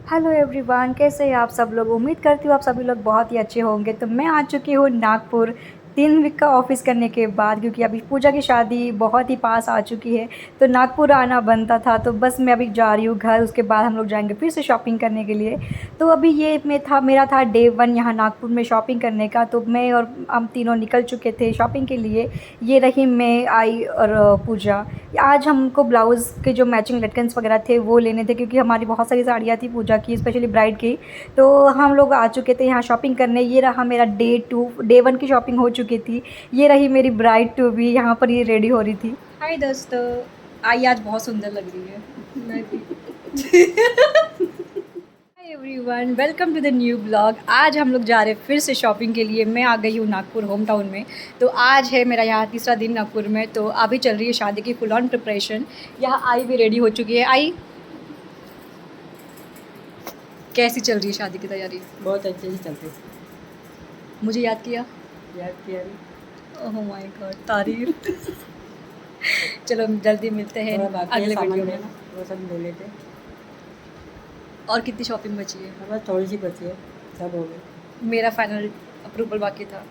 Hello everyone, कैसे हैं आप सब लोग। उम्मीद करती हूँ आप सभी लोग बहुत ही अच्छे होंगे। तो मैं आ चुकी हूँ नागपुर 3 वीक का ऑफिस करने के बाद, क्योंकि अभी पूजा की शादी बहुत ही पास आ चुकी है। तो नागपुर आना बनता था, तो बस मैं अभी जा रही हूँ घर। उसके बाद हम लोग जाएंगे फिर से शॉपिंग करने के लिए। तो अभी ये मेरा था डे 1 यहाँ नागपुर में शॉपिंग करने का। तो मैं और हम तीनों निकल चुके थे शॉपिंग के लिए। ये रही मैं, आई और पूजा। आज हमको ब्लाउज़ के जो मैचिंग लटकन्स वगैरह थे वो लेने थे, क्योंकि हमारी बहुत सारी साड़ियाँ थी पूजा की, स्पेशली ब्राइड की। तो हम लोग आ चुके थे यहाँ शॉपिंग करने। ये रहा मेरा डे 1 की शॉपिंग हो चुकी थी। ये रही मेरी ब्राइड टू भी यहाँ पर ये रेडी हो रही थी। हाय दोस्तों, आई आज बहुत सुंदर लग रही है। मैं भी। Hi everyone, welcome to the new blog. आज हम लोग जा रहे हैं फिर से शॉपिंग के लिए। मैं आ गई हूँ नागपुर होम टाउन में। तो आज है मेरा यहाँ तीसरा दिन नागपुर में। तो अभी चल रही है शादी की फुल ऑन प्रिपरेशन। यहाँ आई भी रेडी हो चुकी है। आई, कैसी चल रही है शादी की तैयारी? बहुत अच्छे से चलते। मुझे याद किया? याद किया नहीं? ओह माय गॉड, तारीफ। चलो जल्दी मिलते हैं थोड़ा बाकी है अगले सामान वीडियो में। लेना, वो सब ले लेते। और कितनी शॉपिंग बची है? हाँ, बस थोड़ी सी बची है, सब हो गए। मेरा फाइनल अप्रूवल बाकी था।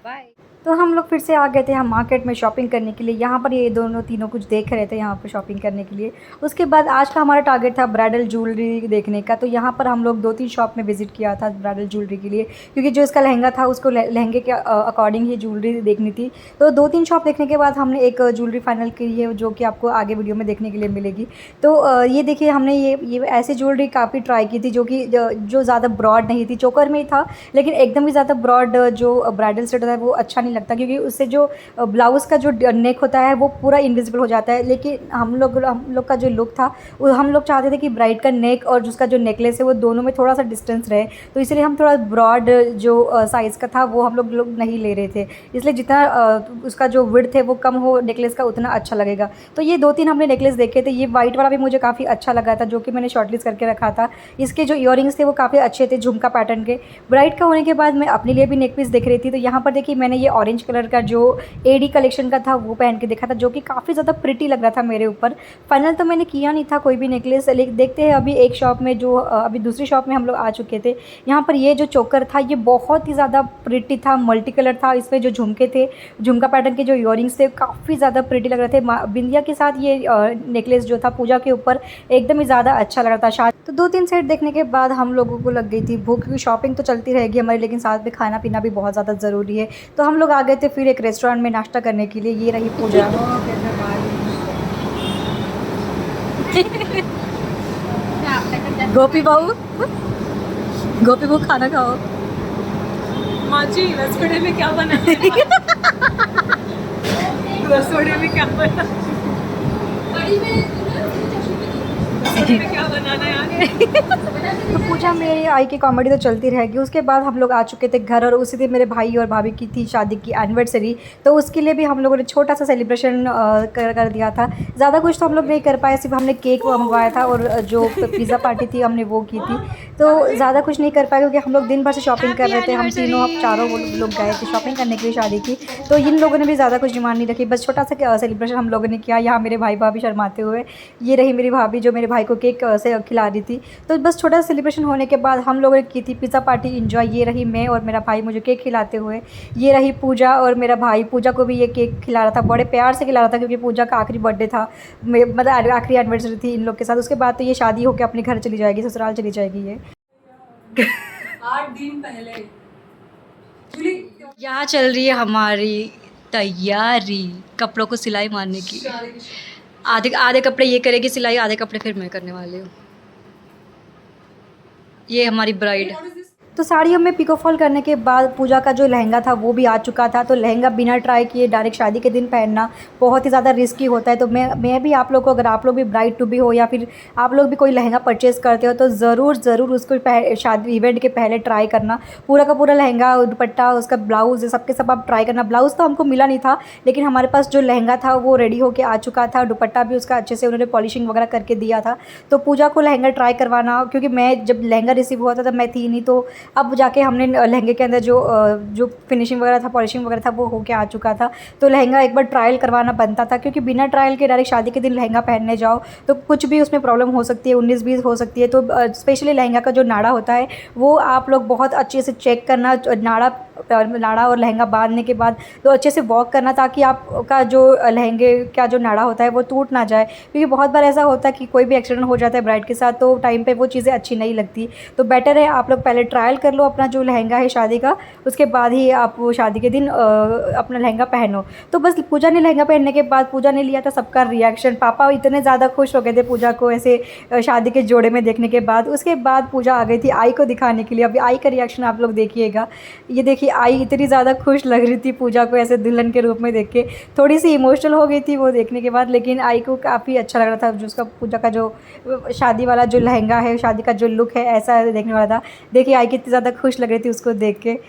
बाय। तो हम लोग फिर से आ गए थे हम मार्केट में शॉपिंग करने के लिए। यहाँ पर ये दोनों तीनों कुछ देख रहे थे यहाँ पर शॉपिंग करने के लिए। उसके बाद आज का हमारा टारगेट था ब्राइडल ज्वेलरी देखने का। तो यहाँ पर हम लोग 2-3 शॉप में विज़िट किया था ब्राइडल ज्वेलरी के लिए, क्योंकि जो इसका लहंगा था उसको लहंगे के अकॉर्डिंग ही ज्वेलरी देखनी थी। तो 2-3 शॉप देखने के बाद हमने एक ज्वेलरी फाइनल की है, जो कि आपको आगे वीडियो में देखने के लिए मिलेगी। तो ये देखिए, हमने ये ऐसी ज्वेलरी काफ़ी ट्राई की थी, जो कि जो ज़्यादा ब्रॉड नहीं थी, चोकर में ही था, लेकिन एकदम ही ज़्यादा ब्रॉड जो ब्राइडल सेट होता है वो अच्छा नहीं लगता, क्योंकि उससे जो ब्लाउज़ का जो नेक होता है वो पूरा इनविजिबल हो जाता है। लेकिन हम लोग का जो लुक था, वो हम लोग चाहते थे कि ब्राइड का नेक और जिसका जो नेकलेस है वो दोनों में थोड़ा सा डिस्टेंस रहे। तो इसलिए हम थोड़ा ब्रॉड जो साइज़ का था वो हम लोग नहीं ले रहे थे। इसलिए जितना उसका जो विड्थ है वो कम हो नेकलेस का, उतना अच्छा लगेगा। तो ये 2-3 हमने नेकलेस देखे थे। ये वाइट वाला भी मुझे काफ़ी अच्छा लगा था, जो कि मैंने शॉर्टलिस्ट करके रखा था। इसके जो ईयरिंग्स थे वो काफ़ी अच्छे थे, झुमका पैटर्न के। ब्राइड का होने के बाद मैं अपने लिए भी नेक पीस देख रही थी। तो यहाँ पर देखिए, मैंने ये ऑरेंज कलर का जो एडी कलेक्शन का था वो पहन के देखा था, जो कि काफ़ी ज़्यादा प्रिटी लग रहा था मेरे ऊपर। फाइनल तो मैंने किया नहीं था कोई भी नेकलेस, लेकिन देखते हैं अभी एक शॉप में जो अभी दूसरी शॉप में हम लोग आ चुके थे। यहाँ पर ये जो चोकर था ये बहुत ही ज़्यादा प्रिटी था, मल्टी कलर था। इसमें जो झुमके थे, झुमका पैटर्न के जो ईयरिंग्स थे, काफ़ी ज़्यादा प्रिटी लग रहे थे। बिंदिया के साथ ये नेकलेस जो था पूजा के ऊपर एकदम ही ज़्यादा अच्छा लग रहा था। शायद तो 2-3 सेट देखने के बाद हम लोगों को लग गई थी भूख, क्योंकि शॉपिंग तो चलती रहेगी हमारी, लेकिन साथ में खाना पीना भी बहुत ज़्यादा ज़रूरी है। तो हम लोग आ गए थे फिर एक रेस्टोरेंट में नाश्ता करने के लिए। ये रही पूजा। गोपी बहू, गोपी बहू खाना खाओ। माँ जी, रसोड़े में क्या बना है? रसोड़े में क्या बना? रसोड़े में क्या बनाना है आगे? तो पूजा मेरी आई की कॉमेडी तो चलती रहेगी। उसके बाद हम लोग आ चुके थे घर, और उसी दिन मेरे भाई और भाभी की थी शादी की एनिवर्सरी। तो उसके लिए भी हम लोगों ने छोटा सा सेलिब्रेशन कर दिया था। ज़्यादा कुछ तो हम लोग नहीं कर पाए, सिर्फ हमने केक मंगवाया था और जो पिज़्ज़ा पार्टी थी हमने वो की थी। तो ज़्यादा कुछ नहीं कर पाए, क्योंकि हम लोग दिन भर से शॉपिंग कर रहे थे। हम तीनों चारों लोग गए थे शॉपिंग करने के लिए शादी की। तो इन लोगों ने भी ज़्यादा कुछ डिमांड नहीं रखी, बस छोटा सा सेलिब्रेशन हम लोगों ने किया। यहाँ मेरे भाई भाभी शर्माते हुए, ये रही मेरी भाभी जो मेरे भाई को केक से खिला रही थी। तो बस छोटा सा सेलिब्रेशन होने के बाद हम लोगों ने की थी पिज़्ज़ा पार्टी इंजॉय। ये रही मैं और मेरा भाई मुझे केक खिलाते हुए। ये रही पूजा और मेरा भाई, पूजा को भी ये केक खिला रहा था, बड़े प्यार से खिला रहा था, क्योंकि पूजा का आखिरी बर्थडे था, मतलब आखिरी एनिवर्सरी थी इन लोग के साथ। उसके बाद तो ये शादी होकर अपने घर चली जाएगी, ससुराल चली जाएगी ये। 8 दिन पहले यहाँ चल रही है हमारी तैयारी कपड़ों को सिलाई मारने की। आधे आधे कपड़े ये करेगी सिलाई, आधे कपड़े फिर मैं करने वाली हूँ। ये हमारी ब्राइड। तो साड़ियों में पिको फॉल करने के बाद पूजा का जो लहंगा था वो भी आ चुका था। तो लहंगा बिना ट्राई किए डायरेक्ट शादी के दिन पहनना बहुत ही ज़्यादा रिस्की होता है। तो मैं भी आप लोग को, अगर आप लोग भी ब्राइड टू बी हो या फिर आप लोग भी कोई लहंगा परचेज़ करते हो, तो ज़रूर उसको शादी इवेंट के पहले ट्राई करना। पूरा का पूरा लहंगा, दुपट्टा, उसका ब्लाउज़, सबके सब आप ट्राई करना। ब्लाउज़ तो हमको मिला नहीं था, लेकिन हमारे पास जो लहंगा था वो रेडी होके आ चुका था। दुपट्टा भी उसका अच्छे से उन्होंने पॉलिशिंग वगैरह करके दिया था। तो पूजा को लहंगा ट्राई करवाना, क्योंकि मैं जब लहंगा रिसीव हुआ था तब मैं थी नहीं, तो अब जाके हमने लहंगे के अंदर जो फिनिशिंग वगैरह था, पॉलिशिंग वगैरह था, वो होके आ चुका था। तो लहंगा एक बार ट्रायल करवाना बनता था, क्योंकि बिना ट्रायल के डायरेक्ट शादी के दिन लहंगा पहनने जाओ तो कुछ भी उसमें प्रॉब्लम हो सकती है, 19-20 हो सकती है। तो स्पेशली लहंगा का जो नाड़ा होता है वो आप लोग बहुत अच्छे से चेक करना, नाड़ा और लहंगा बांधने के बाद तो अच्छे से वॉक करना, ताकि आपका जो लहंगे का जो नाड़ा होता है वो टूट ना जाए। क्योंकि बहुत बार ऐसा होता है कि कोई भी एक्सीडेंट हो जाता है ब्राइड के साथ, तो टाइम पे वो चीज़ें अच्छी नहीं लगती। तो बेटर है आप लोग पहले ट्रायल कर लो अपना जो लहंगा है शादी का, उसके बाद ही आप वो शादी के दिन अपना लहंगा पहनो। तो बस पूजा ने लहंगा पहनने के बाद, पूजा ने लिया था सबका रिएक्शन। पापा इतने ज़्यादा खुश हो गए थे पूजा को ऐसे शादी के जोड़े में देखने के बाद। उसके बाद पूजा आ गई थी आई को दिखाने के लिए। अभी आई का रिएक्शन आप लोग देखिएगा। ये देखिए आई इतनी ज़्यादा खुश लग रही थी पूजा को ऐसे दुल्हन के रूप में देख के। थोड़ी सी इमोशनल हो गई थी वो देखने के बाद, लेकिन आई को काफ़ी अच्छा लग रहा था जो उसका पूजा का जो शादी वाला जो लहंगा है, शादी का जो लुक है, ऐसा देखने वाला था। देखिए आई कितनी ज़्यादा खुश लग रही थी उसको देख के।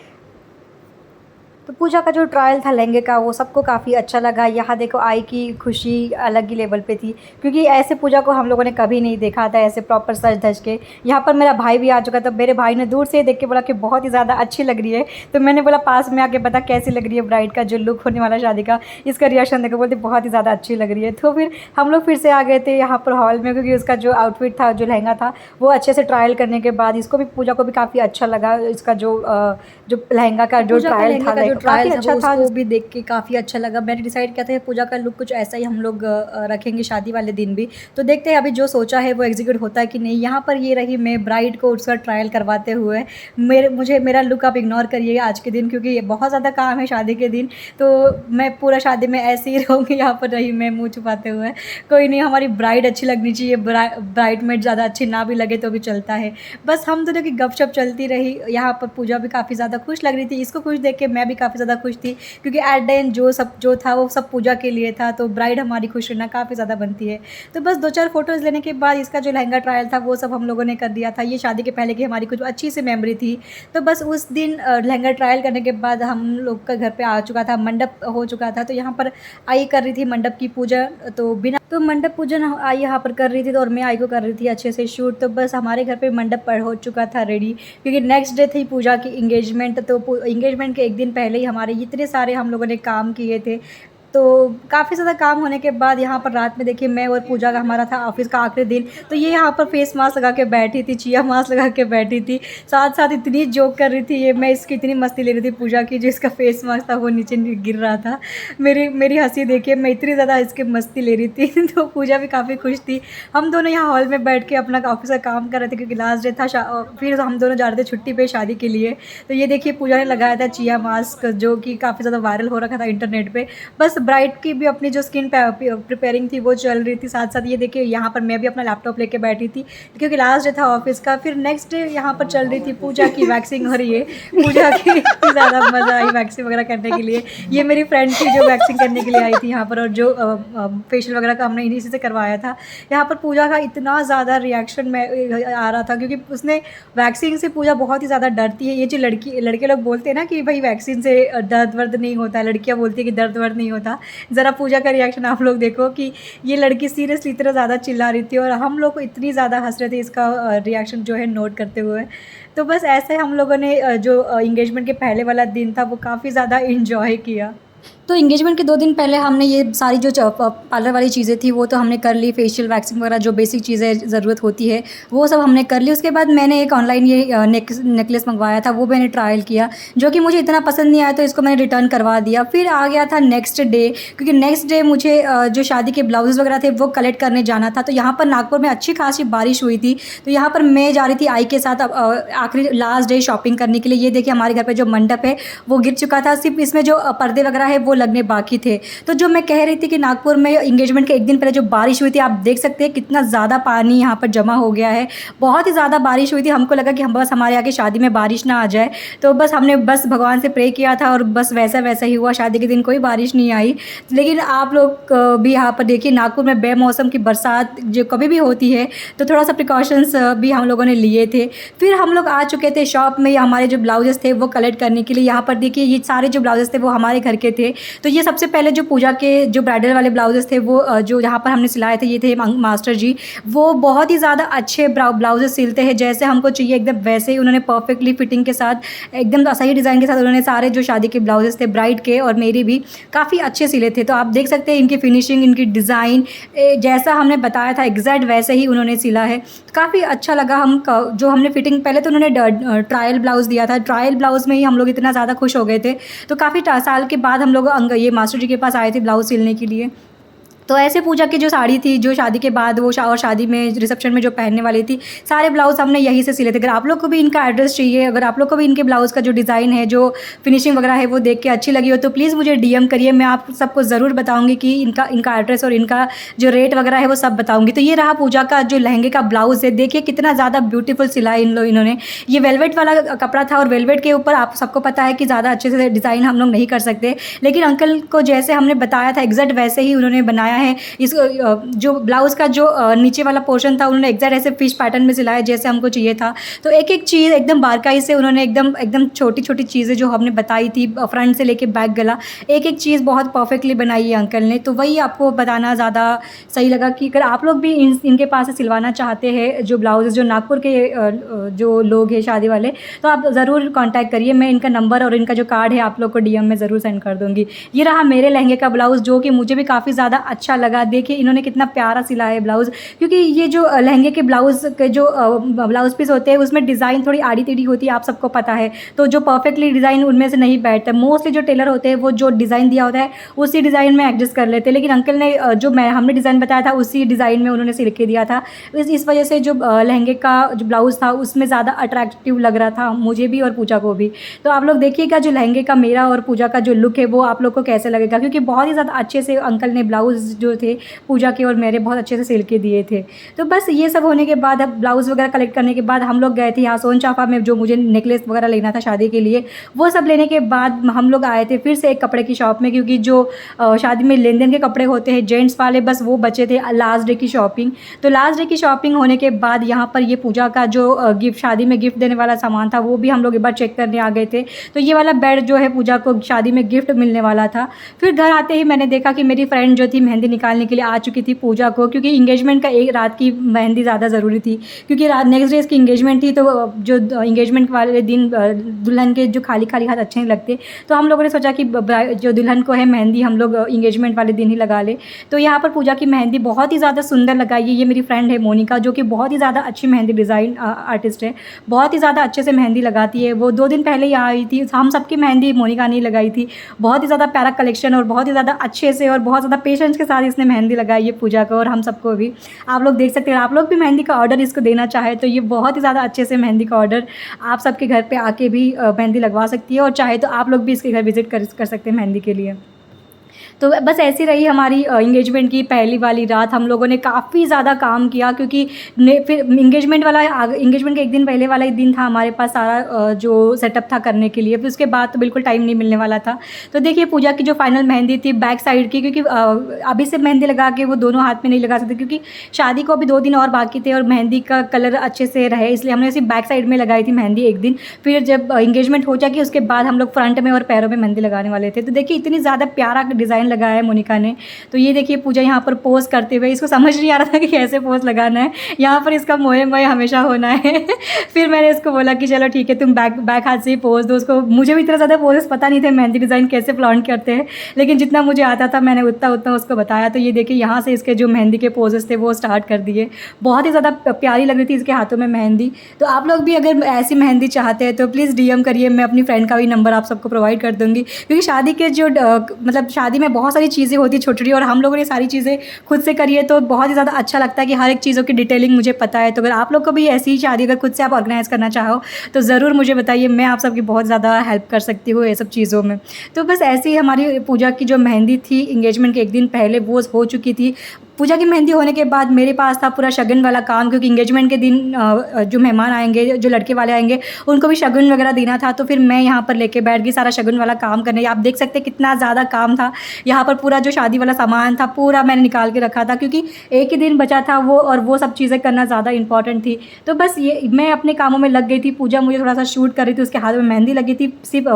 तो पूजा का जो ट्रायल था लहंगे का वो सबको काफ़ी अच्छा लगा। यहाँ देखो आई की खुशी अलग ही लेवल पे थी, क्योंकि ऐसे पूजा को हम लोगों ने कभी नहीं देखा था ऐसे प्रॉपर सज धज के। यहाँ पर मेरा भाई भी आ चुका था। मेरे भाई ने दूर से देख के बोला कि बहुत ही ज़्यादा अच्छी लग रही है। तो मैंने बोला पास में आके बता कैसी लग रही है ब्राइड का जो लुक होने वाला शादी का। इसका रिएक्शन देखो, बोलते बहुत ही ज़्यादा अच्छी लग रही है। तो फिर हम लोग फिर से आ गए थे यहाँ पर हॉल में, क्योंकि उसका जो आउटफिट था, जो लहंगा था, वो अच्छे से ट्रायल करने के बाद इसको भी, पूजा को भी काफ़ी अच्छा लगा। इसका जो लहंगा का जो ट्रायल था, काफ़ी अच्छा था, वो भी देख के काफ़ी अच्छा लगा। मैंने डिसाइड किया था पूजा का लुक कुछ ऐसा ही हम लोग रखेंगे शादी वाले दिन भी। तो देखते हैं अभी जो सोचा है वो एग्जीक्यूट होता है कि नहीं। यहाँ पर ये रही मैं ब्राइड को उसका ट्रायल करवाते हुए। मेरा लुक आप इग्नोर करिए आज के दिन, क्योंकि ये बहुत ज़्यादा काम है शादी के दिन। तो मैं पूरा शादी में ऐसे ही रहूँगी। यहाँ पर रही मैं मुँह छुपाते हुए। कोई नहीं, हमारी ब्राइड अच्छी लगनी चाहिए, ब्राइडमेड ज़्यादा अच्छी ना भी लगे तो भी चलता है। बस हम दोनों की गपशप चलती रही। यहाँ पर पूजा भी काफ़ी ज़्यादा खुश लग रही थी। इसको खुश देख के मैं भी काफ़ी ज़्यादा खुश थी, क्योंकि एट द एंड जो था वो सब पूजा के लिए था। तो ब्राइड हमारी खुश रहना काफ़ी ज़्यादा बनती है। तो बस 2-4 फ़ोटोज़ लेने के बाद इसका जो लहंगा ट्रायल था वो सब हम लोगों ने कर दिया था। ये शादी के पहले की हमारी कुछ अच्छी सी मेमोरी थी। तो बस उस दिन लहंगा ट्रायल करने के बाद हम लोग का घर पे आ चुका था, मंडप हो चुका था। तो यहाँ पर आई कर रही थी मंडप की पूजा। तो मंडप पूजन आई यहाँ पर कर रही थी, तो और मैं आई को कर रही थी अच्छे से शूट। तो बस हमारे घर पे मंडप पर हो चुका था रेडी, क्योंकि नेक्स्ट डे थी पूजा की इंगेजमेंट। तो इंगेजमेंट के एक दिन पहले ही हमारे इतने सारे हम लोगों ने काम किए थे। तो काफ़ी ज़्यादा काम होने के बाद यहाँ पर रात में देखिए मैं और पूजा का हमारा था ऑफिस का आखिरी दिन। तो ये यहाँ पर फेस मास्क लगा के बैठी थी, चिया मास्क लगा के बैठी थी, साथ साथ इतनी जोक कर रही थी ये। मैं इसकी इतनी मस्ती ले रही थी पूजा की, जो इसका फेस मास्क था वो नीचे गिर रहा था। मेरी हंसी देखिए, मैं इतनी ज़्यादा इसकी मस्ती ले रही थी। तो पूजा भी काफ़ी खुश थी। हम दोनों यहाँ हॉल में बैठ के अपना ऑफिस का काम कर रहे थे, क्योंकि लास्ट डे था। फिर हम दोनों जा रहे थे छुट्टी पे शादी के लिए। तो ये देखिए पूजा ने लगाया था चिया मास्क, जो कि काफ़ी ज़्यादा वायरल हो रखा था इंटरनेट पर। बस ब्राइड की भी अपनी जो स्किन प्रिपेयरिंग थी वो चल रही थी साथ साथ। ये देखिए यहाँ पर मैं भी अपना लैपटॉप लेके बैठी थी, क्योंकि लास्ट डे था ऑफिस का। फिर नेक्स्ट डे यहाँ पर चल रही थी पूजा की वैक्सिंग हो रही है। पूजा की ज़्यादा मज़ा आई वैक्सिंग वगैरह करने के लिए। ये मेरी फ्रेंड थी जो वैक्सिंग करने के लिए आई थी यहाँ पर, और जो फेशियल वगैरह का हमने इसी से करवाया था। यहाँ पर पूजा का इतना ज़्यादा रिएक्शन में आ रहा था, क्योंकि उसने वैक्सीन से पूजा बहुत ही ज़्यादा डरती है। ये जो लड़के लोग बोलते हैं ना कि भाई वैक्सीन से दर्द वर्द नहीं होता, लड़कियाँ बोलती है कि दर्द वर्द नहीं होता। ज़रा पूजा का रिएक्शन आप लोग देखो कि ये लड़की सीरियसली इतना ज़्यादा चिल्ला रही थी, और हम लोग को इतनी ज़्यादा हंस रहे थे इसका रिएक्शन जो है नोट करते हुए। तो बस ऐसे हम लोगों ने जो इंगेजमेंट के पहले वाला दिन था वो काफ़ी ज़्यादा इन्जॉय किया। तो इंगेजमेंट के 2 दिन पहले हमने ये सारी जो पार्लर वाली चीज़ें थी वो तो हमने कर ली। फेशियल वैक्सिंग वगैरह जो बेसिक चीज़ें ज़रूरत होती है वो सब हमने कर ली। उसके बाद मैंने एक ऑनलाइन ये नेकलेस मंगवाया था, वो मैंने ट्रायल किया, जो कि मुझे इतना पसंद नहीं आया, तो इसको मैंने रिटर्न करवा दिया। फिर आ गया था नेक्स्ट डे, क्योंकि नेक्स्ट डे मुझे जो शादी के ब्लाउजेज़ वगैरह थे वो कलेक्ट करने जाना था। तो यहाँ पर नागपुर में अच्छी खासी बारिश हुई थी। तो यहाँ पर मैं जा रही थी आई के साथ आखिरी लास्ट डे शॉपिंग करने के लिए। ये देखिए हमारे घर पर जो मंडप है वो गिर चुका था, सिर्फ इसमें जो पर्दे वगैरह है वो लगने बाकी थे। तो जो मैं कह रही थी कि नागपुर में इंगेजमेंट के एक दिन पहले जो बारिश हुई थी, आप देख सकते हैं कितना ज़्यादा पानी यहाँ पर जमा हो गया है। बहुत ही ज़्यादा बारिश हुई थी। हमको लगा कि हम बस हमारे यहाँ की शादी में बारिश ना आ जाए। तो बस हमने बस भगवान से प्रे किया था, और बस वैसा ही हुआ। शादी के दिन कोई बारिश नहीं आई। लेकिन आप लोग भी यहाँ पर देखिए नागपुर में बेमौसम की बरसात जो कभी भी होती है, तो थोड़ा सा प्रिकॉशंस भी हम लोगों ने लिए थे। फिर हम लोग आ चुके थे शॉप में हमारे जो ब्लाउजेस थे वो कलेक्ट करने के लिए। यहाँ पर देखिए ये सारे जो ब्लाउजेस थे वो हमारे घर के थे। तो ये सबसे पहले जो पूजा के जो ब्राइडल वाले ब्लाउजेस थे वो जो यहाँ पर हमने सिलाए थे, ये थे मास्टर जी। वो बहुत ही ज़्यादा अच्छे ब्लाउजेस सिलते हैं, जैसे हमको चाहिए एकदम वैसे ही उन्होंने परफेक्टली फिटिंग के साथ एकदम सही डिज़ाइन के साथ उन्होंने सारे जो शादी के ब्लाउजेस थे ब्राइड के और मेरी भी काफ़ी अच्छे सिले थे। तो आप देख सकते हैं इनकी फिनिशिंग, इनकी डिज़ाइन जैसा हमने बताया था एग्जैक्ट वैसे ही उन्होंने सिला है। काफ़ी अच्छा लगा। हम जो हमने फिटिंग पहले तो उन्होंने ट्रायल ब्लाउज़ दिया था, ट्रायल ब्लाउज़ में ही हम लोग इतना ज़्यादा खुश हो गए थे। तो काफ़ी साल के बाद हम लोग ये मास्टर जी के पास आए थे ब्लाउज़ सिलने के लिए। तो ऐसे पूजा की जो साड़ी थी जो शादी के बाद वो और शादी में रिसेप्शन में जो पहनने वाली थी, सारे ब्लाउज़ हमने यहीं से सिले थे। अगर आप लोग को भी इनका एड्रेस चाहिए, अगर आप लोग को भी इनके ब्लाउज़ का जो डिज़ाइन है, जो फिनिशिंग वगैरह है वो देख के अच्छी लगी हो तो प्लीज़ मुझे डीएम करिए। मैं आप सबको ज़रूर बताऊँगी कि इनका एड्रेस और इनका जो रेट वगैरह है वो सब बताऊँगी। तो ये रहा पूजा का जो लहंगे का ब्लाउज़ है, देखिए कितना ज़्यादा ब्यूटीफुल सिला है इन्होंने। ये वेलवेट वाला कपड़ा था और वेलवेट के ऊपर आप सबको पता है कि ज़्यादा अच्छे से डिज़ाइन हम लोग नहीं कर सकते, लेकिन अंकल को जैसे हमने बताया था एग्जैक्ट वैसे ही उन्होंने बनाया है। इस जो ब्लाउज़ का जो नीचे वाला पोर्शन था उन्होंने एग्जैक्ट ऐसे फिश पैटर्न में सिलाया जैसे हमको चाहिए था। तो एक एक चीज़ एकदम बारीकाई से उन्होंने एकदम छोटी छोटी चीज़ें जो हमने बताई थी, फ्रंट से लेके बैक गला, एक एक चीज़ बहुत परफेक्टली बनाई है अंकल ने। तो वही आपको बताना ज़्यादा सही लगा कि अगर आप लोग भी इनके पास से सिलवाना चाहते हैं जो ब्लाउज जो नागपुर के जो लोग हैं शादी वाले, तो आप ज़रूर कॉन्टैक्ट करिए। मैं इनका नंबर और इनका जो कार्ड है आप लोग को डीएम में ज़रूर सेंड कर दूँगी। ये रहा मेरे लहंगे का ब्लाउज़ जो कि मुझे भी काफ़ी ज़्यादा अच्छा लगा। देखिए इन्होंने कितना प्यारा सिला है ब्लाउज़, क्योंकि ये जो लहंगे के ब्लाउज़ के जो ब्लाउज़ पीस होते हैं उसमें डिज़ाइन थोड़ी आड़ी टेढ़ी होती है, आप सबको पता है। तो जो परफेक्टली डिज़ाइन उनमें से नहीं बैठता। मोस्टली जो टेलर होते हैं वो जो डिज़ाइन दिया होता है उसी डिज़ाइन में एडजस्ट कर लेते हैं, लेकिन अंकल ने जो हमने डिज़ाइन बताया था उसी डिज़ाइन में उन्होंने सिल के दिया था। इस वजह से जो लहंगे का जो ब्लाउज़ था उसमें ज़्यादा अट्रैक्टिव लग रहा था मुझे भी और पूजा को भी। तो आप लोग देखिएगा जो लहंगे का मेरा और पूजा का जो लुक है वो आप लोग को कैसे लगेगा, क्योंकि बहुत ही ज़्यादा अच्छे से अंकल ने ब्लाउज़ जो थे पूजा के और मेरे बहुत अच्छे से सिल के दिए थे। तो बस ये सब होने के बाद अब ब्लाउज़ वगैरह कलेक्ट करने के बाद हम लोग गए थे यहाँ सोनचाफा में, जो मुझे नेकलेस वगैरह लेना था शादी के लिए। वो सब लेने के बाद हम लोग आए थे फिर से एक कपड़े की शॉप में, क्योंकि जो शादी में लेन देन के कपड़े होते हैं जेंट्स वाले बस वो बचे थे लास्ट डे की शॉपिंग। तो लास्ट डे की शॉपिंग होने के बाद यहाँ पर ये पूजा का जो गिफ्ट शादी में गिफ्ट देने वाला सामान था वो भी हम लोग एक बार चेक करने आ गए थे। तो ये वाला बेड जो है पूजा को शादी में गिफ्ट मिलने वाला था। फिर घर आते ही मैंने देखा कि मेरी फ्रेंड जो थी मेहंदी निकालने के लिए आ चुकी थी पूजा को, क्योंकि इंगेजमेंट का एक रात की मेहंदी ज़्यादा ज़रूरी थी, क्योंकि नेक्स्ट डे इसकी इंगेजमेंट थी। तो जो इंगेजमेंट वाले दिन दुल्हन के जो खाली खाली हाथ अच्छे नहीं लगते, तो हम लोगों ने सोचा कि जो दुल्हन को है मेहंदी हम लोग इंगेजमेंट वाले दिन ही लगा ले। तो यहाँ पर पूजा की मेहंदी बहुत ही ज़्यादा सुंदर लगाई है। ये मेरी फ्रेंड है मोनिका, जो कि बहुत ही ज़्यादा अच्छी मेहंदी डिज़ाइन आर्टिस्ट है, बहुत ही ज़्यादा अच्छे से मेहंदी लगाती है। वो 2 दिन पहले ही आई थी, हम सबकी मेहंदी मोनिका ने लगाई थी। बहुत ही ज़्यादा प्यारा कलेक्शन और बहुत ही ज़्यादा अच्छे से और बहुत ज़्यादा पेशेंस के साथ इसने मेहंदी लगाई है पूजा को और हम सबको भी। आप लोग देख सकते हैं, आप लोग भी मेहंदी का ऑर्डर इसको देना चाहे तो ये बहुत ही ज़्यादा अच्छे से मेहंदी का ऑर्डर आप सबके घर पे आके भी मेहंदी लगवा सकती है, और चाहे तो आप लोग भी इसके घर विजिट कर सकते हैं मेहंदी के लिए। तो बस ऐसी रही हमारी इंगेजमेंट की पहली वाली रात। हम लोगों ने काफ़ी ज़्यादा काम किया, क्योंकि फिर इंगेजमेंट के एक दिन पहले वाला ही दिन था हमारे पास सारा जो सेटअप था करने के लिए। फिर उसके बाद तो बिल्कुल टाइम नहीं मिलने वाला था। तो देखिए पूजा की जो फाइनल मेहंदी थी बैक साइड की, क्योंकि अभी से मेहंदी लगा के वो दोनों हाथ में नहीं लगा सकते, क्योंकि शादी को अभी 2 दिन और बाकी थे और मेहंदी का कलर अच्छे से रहे, इसलिए हमने सिर्फ बैक साइड में लगाई थी मेहंदी एक दिन। फिर जब इंगेजमेंट हो जाएगी उसके बाद हम लोग फ्रंट में और पैरों में मेहंदी लगाने वाले थे। तो देखिए इतनी ज़्यादा प्यारा डिज़ाइन लगाया है मोनिका ने। तो ये देखिए पूजा यहाँ पर पोज करते हुए, इसको समझ नहीं आ रहा था कि कैसे पोज लगाना है, यहाँ पर इसका मोए मोए हमेशा होना है। फिर मैंने इसको बोला कि चलो ठीक है तुम बैक हाथ से ही पोज दो उसको। मुझे भी इतना ज़्यादा पोजेस पता नहीं थे मेहंदी डिज़ाइन कैसे फ्लॉन्ट करते हैं, लेकिन जितना मुझे आता था मैंने उतना उसको बताया। तो ये देखिए यहाँ से इसके जो मेहंदी के पोजेस थे वो स्टार्ट कर दिए। बहुत ही ज़्यादा प्यारी लग रही थी इसके हाथों में मेहंदी। तो आप लोग भी अगर ऐसी मेहंदी चाहते हैं तो प्लीज़ डीएम करिए, मैं अपनी फ्रेंड का भी नंबर आप सबको प्रोवाइड कर दूँगी, क्योंकि शादी के जो मतलब शादी में बहुत सारी चीज़ें होती है छोटी छोटी, और हम लोगों ने सारी चीज़ें खुद से करी है तो बहुत ही ज़्यादा अच्छा लगता है कि हर एक चीज़ों की डिटेलिंग मुझे पता है। तो अगर आप लोग को भी ऐसी शादी अगर खुद से आप ऑर्गेनाइज़ करना चाहो तो ज़रूर मुझे बताइए, मैं आप सबकी बहुत ज़्यादा हेल्प कर सकती हूँ ये सब चीज़ों में। तो बस ऐसे ही हमारी पूजा की जो मेहंदी थी इंगेजमेंट के एक दिन पहले वो हो चुकी थी। पूजा की मेहंदी होने के बाद मेरे पास था पूरा शगन वाला काम, क्योंकि इंगेजमेंट के दिन जो मेहमान आएंगे, जो लड़के वाले आएंगे, उनको भी शगन वगैरह देना था। तो फिर मैं यहाँ पर लेके बैठ गई सारा शगन वाला काम करने। आप देख सकते हैं कितना ज़्यादा काम था, यहाँ पर पूरा जो शादी वाला सामान था पूरा मैंने निकाल के रखा था, क्योंकि एक ही दिन बचा था वो, और वो सब चीज़ें करना ज़्यादा इंपॉर्टेंट थी। तो बस ये मैं अपने कामों में लग गई थी। पूजा मुझे थोड़ा सा शूट कर रही थी, उसके हाथ में मेहंदी लगी थी सिर्फ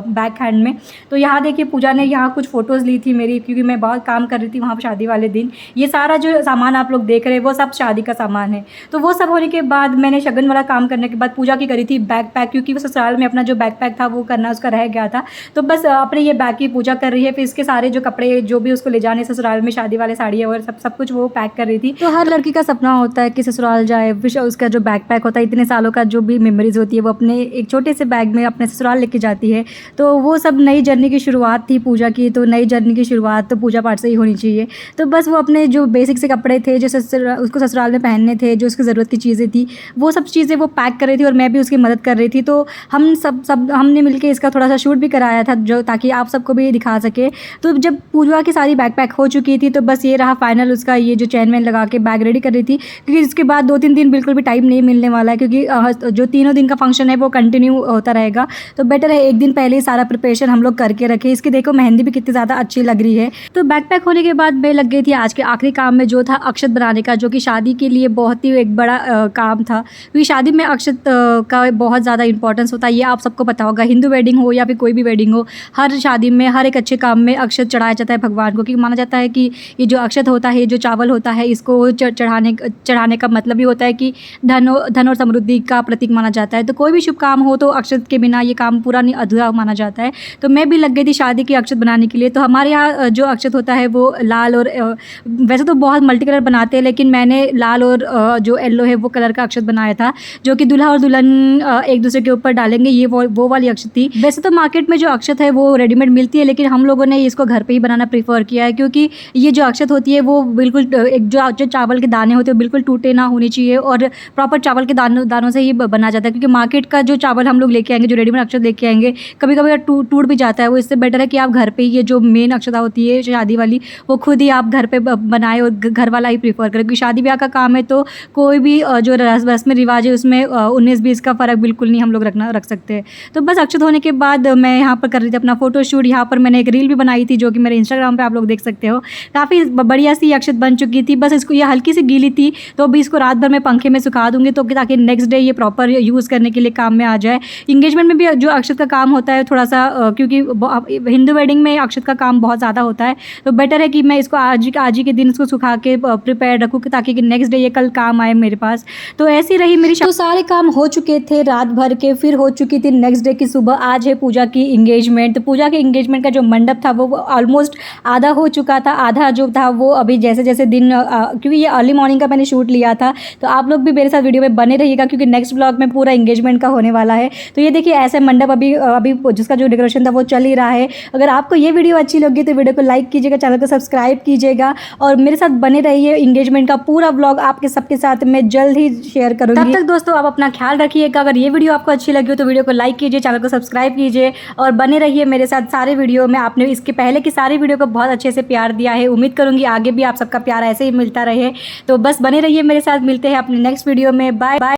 बैक हैंड में। तो यहाँ देखिए पूजा ने यहाँ कुछ फ़ोटोज़ ली थी मेरी, क्योंकि मैं बहुत काम कर रही थी वहाँ पर शादी वाले दिन। ये सारा जो सामान आप लोग देख रहे हैं वो सब शादी का सामान है। तो वो सब होने के बाद मैंने शगन वाला काम करने के बाद पूजा की करी थी बैग पैक, क्योंकि वो ससुराल में अपना जो बैग पैक था वो करना उसका रह गया था। तो बस अपने ये बैग की पूजा कर रही है, फिर इसके सारे जो कपड़े जो भी उसको ले जाने ससुराल में, शादी वाले साड़ी और सब कुछ वो पैक कर रही थी। तो हर लड़की का सपना होता है कि ससुराल जाए, फिर उसका जो बैग पैक होता है, इतने सालों का जो भी मेमोरीज होती है वो अपने एक छोटे से बैग में अपने ससुराल लेके जाती है। तो वो सब नई जर्नी की शुरुआत थी पूजा की। तो नई जर्नी की शुरुआत तो पूजा पाठ से ही होनी चाहिए। तो बस वो अपने जो बेसिक से कपड़े थे जो उसको ससुराल में पहनने थे, जो उसकी ज़रूरत की चीज़ें थी, वो सब चीज़ें वो पैक कर रही थी और मैं भी उसकी मदद कर रही थी। तो हम सब हमने मिलके इसका थोड़ा सा शूट भी कराया था, जो ताकि आप सबको भी दिखा सके। तो जब पूजा की सारी बैग पैक हो चुकी थी तो बस ये रहा फाइनल उसका, ये जो चैन वैन लगा के बैग रेडी कर रही थी, क्योंकि इसके बाद 2-3 दिन बिल्कुल भी टाइम नहीं मिलने वाला है, क्योंकि जो 3 दिन का फंक्शन है वो कंटिन्यू होता रहेगा। तो बेटर है एक दिन पहले ही सारा प्रिपरेशन हम लोग करके रखें। इसकी देखो मेहंदी भी कितनी ज़्यादा अच्छी लग रही है। तो बैग पैक होने के बाद मैं लग गई थी आज के आखिरी काम में, जो था अक्षत बनाने का, जो कि शादी के लिए बहुत ही एक बड़ा काम था, क्योंकि शादी में अक्षत का बहुत ज़्यादा इंपॉर्टेंस होता है। ये आप सबको पता होगा, हिंदू वेडिंग हो या फिर कोई भी वेडिंग हो, हर शादी में हर एक अच्छे काम में अक्षत चढ़ाया जाता है भगवान को, क्योंकि माना जाता है कि ये जो अक्षत होता है, जो चावल होता है, इसको चढ़ाने का मतलब ही होता है कि धन और समृद्धि का प्रतीक माना जाता है। तो कोई भी शुभ काम हो तो अक्षत के बिना ये काम पूरा नहीं, अधूरा माना जाता है। तो मैं भी लग गई थी शादी की अक्षत बनाने के लिए। तो हमारे यहाँ जो अक्षत होता है वो लाल और वैसे तो बहुत मल्टी कलर बनाते हैं, लेकिन मैंने लाल और जो येलो है वो कलर का अक्षत बनाया था, जो कि दूल्हा और दुल्हन एक दूसरे के ऊपर डालेंगे। ये वो वाली अक्षत थी। वैसे तो मार्केट में जो अक्षत है वो रेडीमेड मिलती है, लेकिन हम लोगों ने इसको घर पे ही बनाना प्रीफर किया है, क्योंकि ये जो अक्षत होती है वो बिल्कुल एक जो चावल के दाने होते हैं बिल्कुल टूटे ना होनी चाहिए, और प्रॉपर चावल के दानों से ही बना जाता है। क्योंकि मार्केट का जो चावल हम लोग लेके आएंगे, जो रेडीमेड अक्षत लेके आएंगे, कभी कभी टूट भी जाता है। वो इससे बेटर है कि आप घर पे ये जो मेन अक्षता होती है शादी वाली, वो खुद ही आप घर पे बनाए और घर वाला ही प्रीफर करें, क्योंकि शादी ब्याह का काम है तो कोई भी जो रस्म रिवाज है उसमें 19-20 का फ़र्क बिल्कुल नहीं हम लोग रख सकते हैं। तो बस अक्षत होने के बाद मैं यहाँ पर कर रही थी अपना फोटो शूट। यहाँ पर मैंने एक रील भी बनाई थी, जो कि मेरे इंस्टाग्राम पे आप लोग देख सकते हो। काफ़ी बढ़िया सी अक्षत बन चुकी थी। बस इसको ये हल्की सी गीली थी, तो अभी इसको रात भर में पंखे में सुखा दूंगी, तो ताकि नेक्स्ट डे ये प्रॉपर यूज़ करने के लिए काम में आ जाए। इंगेजमेंट में भी जो अक्षत का काम होता है थोड़ा सा, क्योंकि हिंदू वेडिंग में अक्षत का काम बहुत ज़्यादा होता है, तो बेटर है कि मैं इसको आज ही के दिन इसको सुखा के प्रिपेयर रखूँ, ताकि नेक्स्ट डे ये कल काम आए मेरे पास। तो ऐसी रही मेरी। तो सारे काम हो चुके थे रात भर के, फिर हो चुकी थी नेक्स्ट डे की सुबह। आज है पूजा की इंगेजमेंट। तो पूजा के इंगेजमेंट का जो मंडप था वो ऑलमोस्ट आधा हो चुका था। आधा जो था वो अभी जैसे जैसे दिन, क्योंकि ये अर्ली मॉर्निंग का मैंने शूट लिया था, तो आप लोग भी मेरे साथ वीडियो में बने रहिएगा, क्योंकि नेक्स्ट ब्लॉग में पूरा इंगेजमेंट का होने वाला है। तो ये देखिए ऐसे मंडप अभी जिसका जो डेकोरेशन था वो चल ही रहा है। अगर आपको ये वीडियो अच्छी लगी तो वीडियो को लाइक कीजिएगा, चैनल को सब्सक्राइब कीजिएगा और मेरे साथ बने रहिए। इंगेजमेंट का पूरा ब्लॉग आपके सबके साथ मैं जल्द ही शेयर करूँगी। तब तक दोस्तों आप अपना ख्याल रखिएगा। अगर ये वीडियो आपको अच्छी लगी हो तो वीडियो को लाइक कीजिए, चैनल को सब्सक्राइब कीजिए और बने रहिए मेरे साथ सारे वीडियो में। आपने इसके पहले की सारी वीडियो को बहुत अच्छे से प्यार दिया है, उम्मीद करूँगी आगे भी आप सबका प्यार ऐसे ही मिलता रहे। तो बस बने रहिए मेरे साथ, मिलते हैं अपने नेक्स्ट वीडियो में। Bye bye.